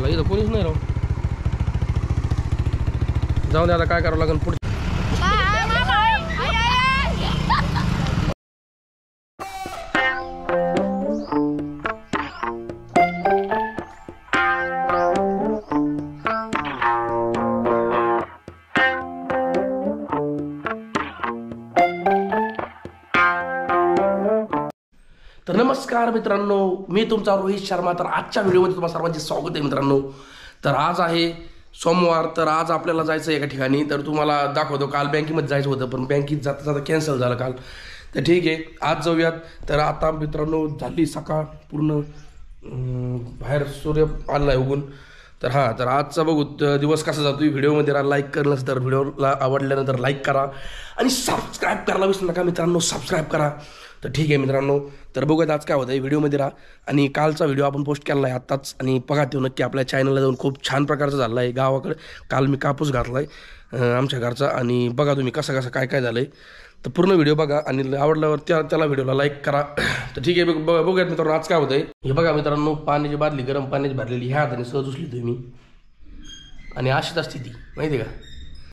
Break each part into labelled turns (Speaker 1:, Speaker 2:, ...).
Speaker 1: इथं कोणीच नाही राव. जाऊन दे आता काय करावं लागेल पुढे. तर नमस्कार मित्रांनो, मी तुमचा रोहित शर्मा. तर आजच्या व्हिडिओमध्ये तुम्हाला सर्वांचे स्वागत आहे मित्रांनो. तर आज आहे सोमवार. तर आज आपल्याला जायचं एका ठिकाणी. तर तुम्हाला दाखवतो, काल बँकेमध्ये जायचं होतं पण बँकेत जाता जाता कॅन्सल झालं काल. तर ठीक आहे, आज जाऊयात. तर आता मित्रांनो झाली सकाळ पूर्ण, बाहेर सूर्य आला आहे उगून. तर हां, तर आजचा बघू दिवस कसा जातो. व्हिडिओमध्ये लाईक करलंच तर व्हिडिओला आवडल्यानंतर लाईक करा आणि सबस्क्राईब करायला विसरू नका मित्रांनो, सबस्क्राईब करा. तर ठीक आहे मित्रांनो, तर बघूयात आज काय होतं आहे. व्हिडिओमध्ये राहा. आणि कालचा व्हिडिओ आपण पोस्ट केला आहे आत्ताच, आणि बघा तो नक्की आपल्या चॅनलला जाऊन. खूप छान प्रकारचा झाला आहे गावाकडे. काल मी कापूस घातला आहे आमच्या घरचा, आणि बघा तुम्ही कसं काय काय झालं आहे. तर पूर्ण व्हिडिओ बघा आणि आवडल्यावर त्याला व्हिडिओला लाईक करा. तर ठीक आहे, बघूयात मित्रांनो आज काय होतं आहे. हे बघा मित्रांनो, पाण्याची बादली गरम पाण्याची भरलेली ह्या हाताने सहज उचली तुम्ही, आणि अशीच असते ती, माहिती आहे का.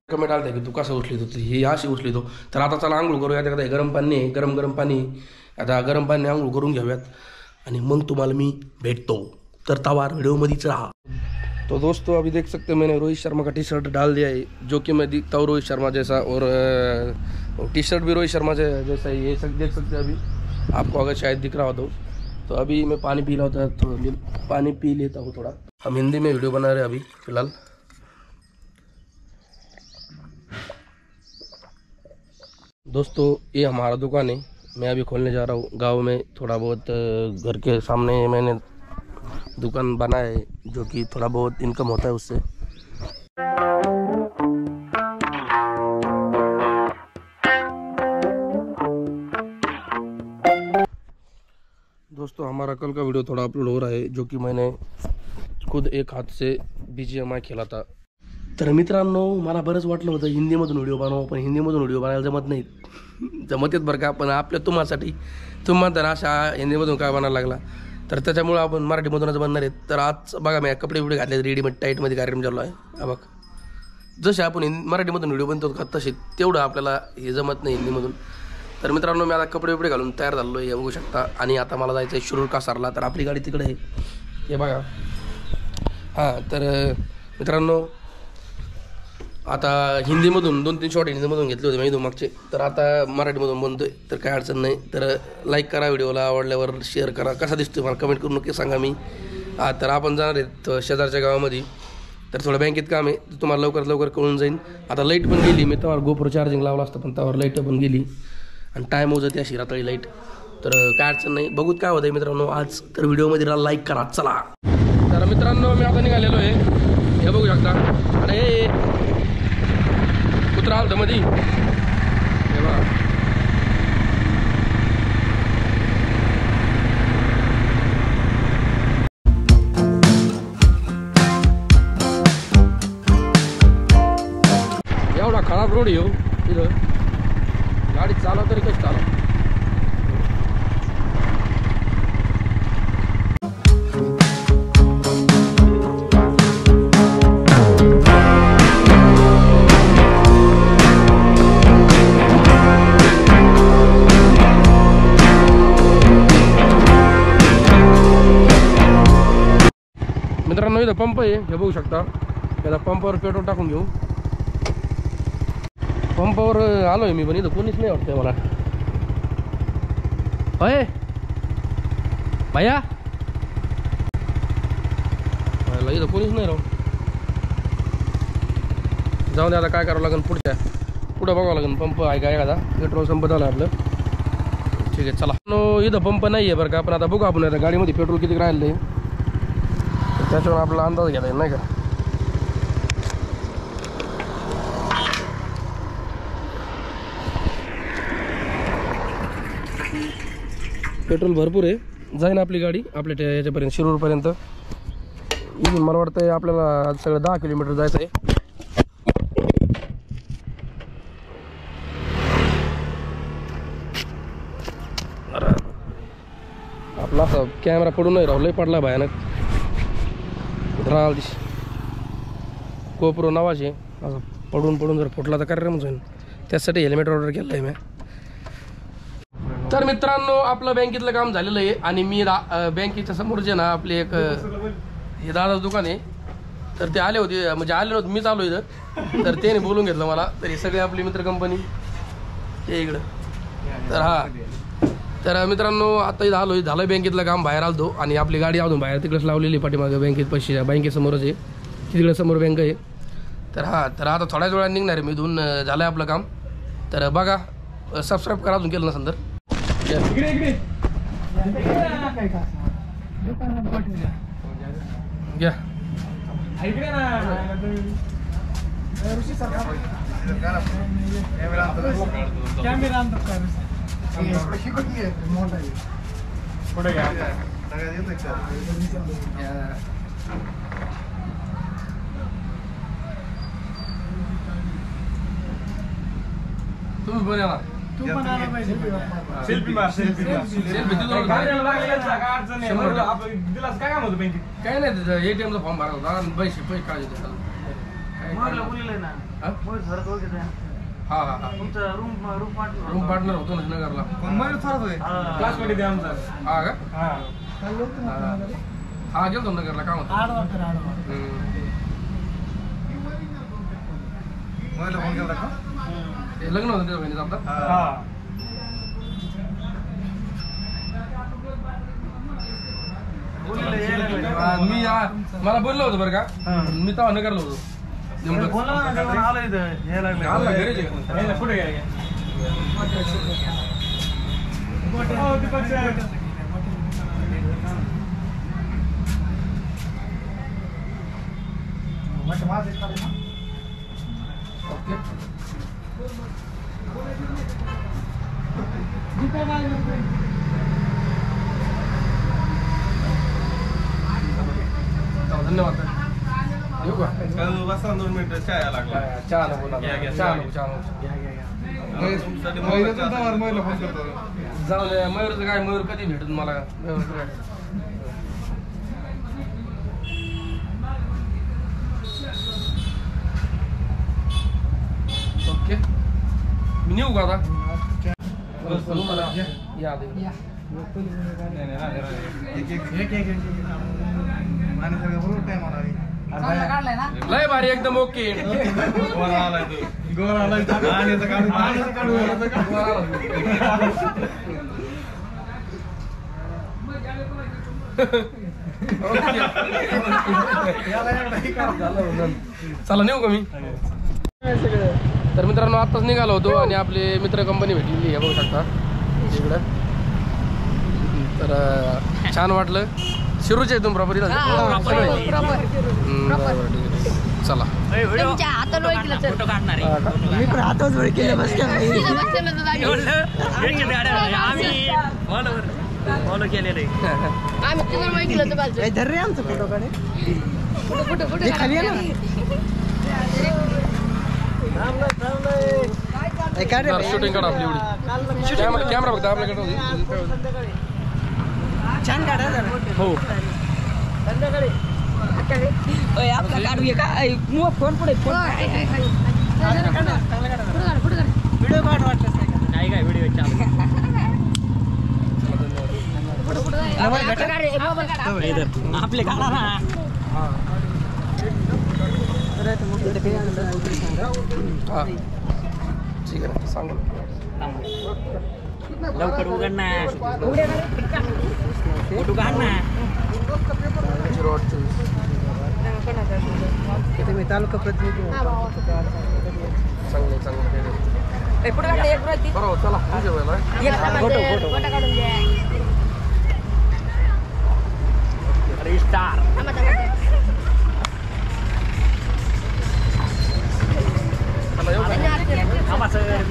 Speaker 1: कमेंट आलं की तू कसं उचली तो, ही अशी उचली तो. तर आता चला आंघोळ करूया. आता गरम पाणी आहे, गरम पाणी. आता गरम पाणी आंघोळ करून घेऊयात आणि मग तुम्हाला मी भेटतो. तर तवार व्हिडिओमध्येच राहा. तो दोस्तों अभी देख सकते हो मैंने रोहित शर्मा का टी शर्ट डाल दिया है, जो कि मैं दिखता हूँ रोहित शर्मा जैसा, और टी शर्ट भी रोहित शर्मा जैसा ही. ये सब देख सकते हैं अभी आपको, अगर शायद दिख रहा हो तो अभी मैं पानी पी रहा होता, थोड़ा पानी पी लेता हूँ थोड़ा. हम हिंदी में वीडियो बना रहे हैं अभी फिलहाल. दोस्तों ये हमारा दुकान है, मैं अभी खोलने जा रहा हूँ गांव में. थोड़ा बहुत घर के सामने मैंने दुकान बनाया है, जो कि थोड़ा बहुत इनकम होता है उससे. दोस्तों हमारा कल का वीडियो थोड़ा अपलोड हो रहा है, जो कि मैंने खुद एक हाथ से BGMI खेला था. तर मित्रांनो, मला बरंच वाटलं होतं हिंदीमधून व्हिडिओ बनवा, पण हिंदीमधून व्हिडिओ बनायला जमत नाहीत. जमत आहेत बरं का, पण आपल्या तुम्हासाठी तुम्हाला तर अशा हिंदीमधून काय बनायला लागला, तर त्याच्यामुळं आपण मराठीमधूनच बनणार आहेत. तर आज बघा मी कपडे बिपडे घातले रेडीमेड, टाईटमध्ये कार्यक्रम चालू आहे. हा बघ, जसे आपण मराठीमधून व्हिडिओ बनतो का तसे, तेवढं आपल्याला हे जमत नाही हिंदीमधून. तर मित्रांनो, मी आता कपडे बिपडे घालून तयार झालो आहे, हे बघू शकता. आणि आता मला जायचं आहे शिरूर कासारला. तर आपली गाडी तिकडे आहे, हे बघा. हां, तर मित्रांनो आता हिंदीमधून 2-3 शॉर्ट हिंदीमधून घेतले होते मी मागचे, तर आता मराठीमधून बनतोय. तर काय अडचण नाही. तर लाईक करा, व्हिडिओला आवडल्यावर शेअर करा. कसा दिसतोय मला कमेंट करून नक्की सांगा. मी तर आपण जाणार आहेत शेजारच्या गावामध्ये. तर थोडं बँकेत काम आहे, तर तुम्हाला लवकरात लवकर कळून जाईल. आता लाईट पण गेली, मी त्यावर गोप्रो चार्जिंग लावला असतं, पण त्यावर लाईट पण गेली आणि टाईम मोजत अशी रात्री लाईट. तर काय अडचण नाही. बघूत काय होतं मित्रांनो आज. तर व्हिडिओमध्ये लाईक करा. चला. तर मित्रांनो मी आता निघालेलो आहे, हे बघू शकता. अरे कुत्रा आलं मध्ये, हे बघा. एवढा खराब रोड येऊ तिथं, गाडी चालव तरी कशी चालव. मित्रांनो इथं पंप आहे, हे बघू शकता. त्याला पंपावर पेट्रोल टाकून घेऊ. पंपावर आलो आहे मी, पण इथं कोणीच नाही वाटतंय मला. होय भैया, इथं कोणीच नाही राव. जाऊन दे आता काय करावं लागेल पुढं बघावं लागेल. पंप आहे का एखादा, पेट्रोल संपत आलं आपलं. ठीक आहे चला. इथं पंप नाही आहे बरं का, पण आता बघू आपण आता गाडीमध्ये पेट्रोल किती राहिलं आहे, त्याच्यावर आपला अंदाज घ्यायला नाही का. पेट्रोल भरपूर आहे, जाईन आपली गाडी आपल्या याच्यापर्यंत, शिरूरपर्यंत. मला वाटतं आपल्याला सगळं 10 किलोमीटर जायचं आहे. आपला असा कॅमेरा पडून नाही राहू, लय पडला भयानक. राहाल दिशी कोप्रो नावाचे असं पडून पडून जर फुटला तर कार्यक्रमच होईल, त्यासाठी हेल्मेट ऑर्डर केलं आहे मी. तर मित्रांनो आपलं बँकेतलं काम झालेलं आहे आणि मी बँकेच्या समोर जे ना आपले एक हे दादाचं दुकान आहे, तर ते आले होते, म्हणजे आले नव्हते, मीच आलो इथं, तर त्याने बोलून घेतलं मला. तर हे सगळे आपली मित्र कंपनी हे इकडं. तर तर मित्रांनो आता इथं आलो, झालं बँकेतलं काम, बाहेर आलो आणि आपली गाडी अजून बाहेर तिकडेच लावलेली पाठीमागं बँकेत पैसे बँकेसमोरच आहे, तिकडे समोर बँक आहे. तर तर आता थोड्याच वेळा निघणार आहे मी इथून, झालं आहे आपलं काम. तर बघा, सबस्क्राईब करा अजून केलं नसेल तर. घ्या तुम्ही पण या ना.
Speaker 2: सेल्फी मार, सेल्फी मार.
Speaker 1: काय नाही तिथं ATM चा फॉर्म भरायला होता आणि पैसे काढले होते. हा हा हा रूम पार्टनर होतो ना नगरला.
Speaker 2: क्लासमध्ये द्या आमचा.
Speaker 1: हा का? हा गेलो नगरला काम होतं. लग्न होतं त्या बहिणीचं आता. मी मला बोललो होतो बरं का, मी तेव्हा नगरला होतो. धन्यवाद. येऊ का?
Speaker 2: बसा 2 मिनिटं चहा लागला.
Speaker 1: चहा नको जाऊ दे. मयूरचं काय, मयूर कधी भेटून मला. ओके मी नेऊ का आता? लय भारी एकदम. ओके चला नेऊ का मी? तर मित्रांनो आत्ताच निघालो होतो आणि आपले मित्र कंपनी भेटलेली आहे, बघू शकता इकडं. तर छान वाटलं. शिरूरचे आहे तुम्ही प्रॉपर? चला शूटिंग काढा आपली एवढी. कॅमेरा बघता आपल्याकडे
Speaker 3: छान काढा
Speaker 1: हो.
Speaker 3: आपला काढूया का? फोन पुढे फोन व्हिडिओ काढ वाटलं काय काय व्हिडिओ आपले काढा ना.
Speaker 1: ठीक आहे सांग
Speaker 3: लवकर उघड ना. फोटो काढ ना. तुम्ही तालुका प्रतिनिधी
Speaker 1: चांगले चांगले बरोबर. चला
Speaker 3: फोटो फोटो स्टार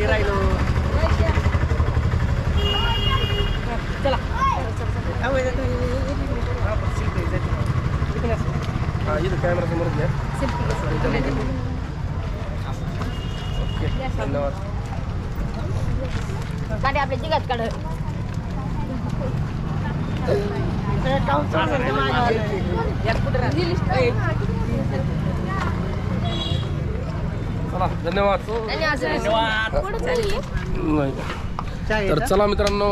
Speaker 3: राहिलो. चला
Speaker 1: हा इथं कॅमेरा समोर घ्या. ओके धन्यवाद.
Speaker 4: गाडी आपल्या जिगात काढ.
Speaker 1: चला धन्यवाद. नाही. तर चला मित्रांनो,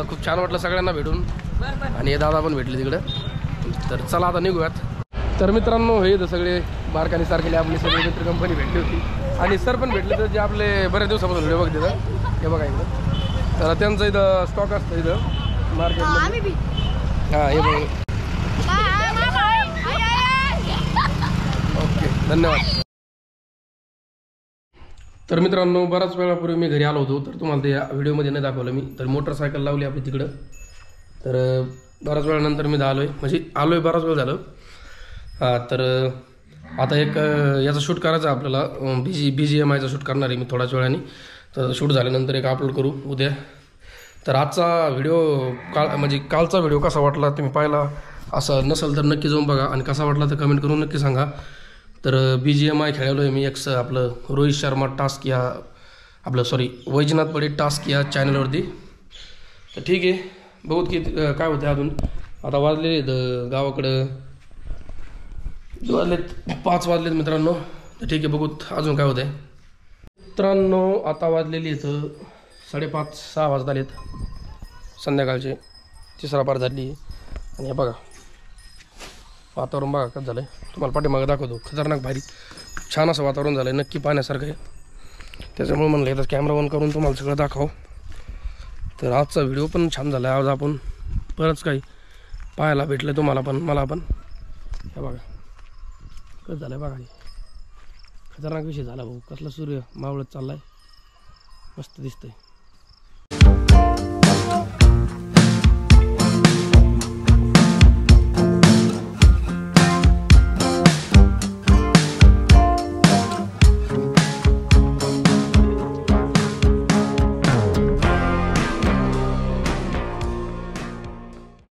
Speaker 1: खूप छान वाटलं सगळ्यांना भेटून आणि हे दादा पण भेटले तिकडं. तर चला आता निघूयात. तर मित्रांनो, हे सगळे बारकानी सारखेले आपली सगळी मित्र कंपनी भेटली होती आणि सर पण भेटले तर जे आपले बऱ्याच दिवसापासून व्हिडिओ बघते तर हे बघा इथं. तर त्यांचं इथं स्टॉक असतं इथं मार्केटमध्ये. हां हे बघा. ओके धन्यवाद. तर मित्रांनो, बराच वेळापूर्वी मी घरी आलो होतो तर तुम्हाला ते व्हिडिओमध्ये नाही दाखवलं मी. तर मोटरसायकल लावली आपली तिकडं. तर बऱ्याच वेळानंतर मी आलो आहे, म्हणजे आलो आहे बराच वेळ झालं. हां तर आता एक याचा शूट करायचा आपल्याला. BGMIचा शूट करणार आहे मी थोड्याच वेळाने. तर शूट झाल्यानंतर एक अपलोड करू उद्या. तर आजचा व्हिडिओ म्हणजे कालचा व्हिडिओ कसा वाटला तुम्ही पाहिला असं नसेल तर नक्की जाऊन बघा आणि कसा वाटला तर कमेंट करून नक्की सांगा. तर BGMI खेळलो आहे मी आपलं रोहित शर्मा टास्क या वैजनाथ बडे टास्क या चॅनलवरती. तर ठीक आहे, बघू की काय होतं अजून. आता वाजले गावाकडं वाजलेत 5 वाजलेत मित्रांनो. तर ठीक आहे, बघूत अजून काय होतं आहे. मित्रांनो आता वाजलेली इथं 5:30-6 वाजत आलेत संध्याकाळचे. 3रा पार झाली आणि हे बघा वातावरण बघा कसं झालं आहे. तुम्हाला पाठीमागं दाखवतो. खतरनाक भारी छान असं वातावरण झालं आहे, नक्की पाहण्यासारखं आहे. त्याच्यामुळे म्हणलं एकदा कॅमेरा ऑन करून तुम्हाला सगळं दाखव. तर आजचा व्हिडिओ पण छान झाला आहे. आज आपण बरंच काही पाहायला भेटलं तुम्हाला पण मला पण. हे बघा कसं झालं आहे बघा. खतरनाक विषय झाला भाऊ. कसला सूर्य मावळत चालला आहे, मस्त दिसतंय.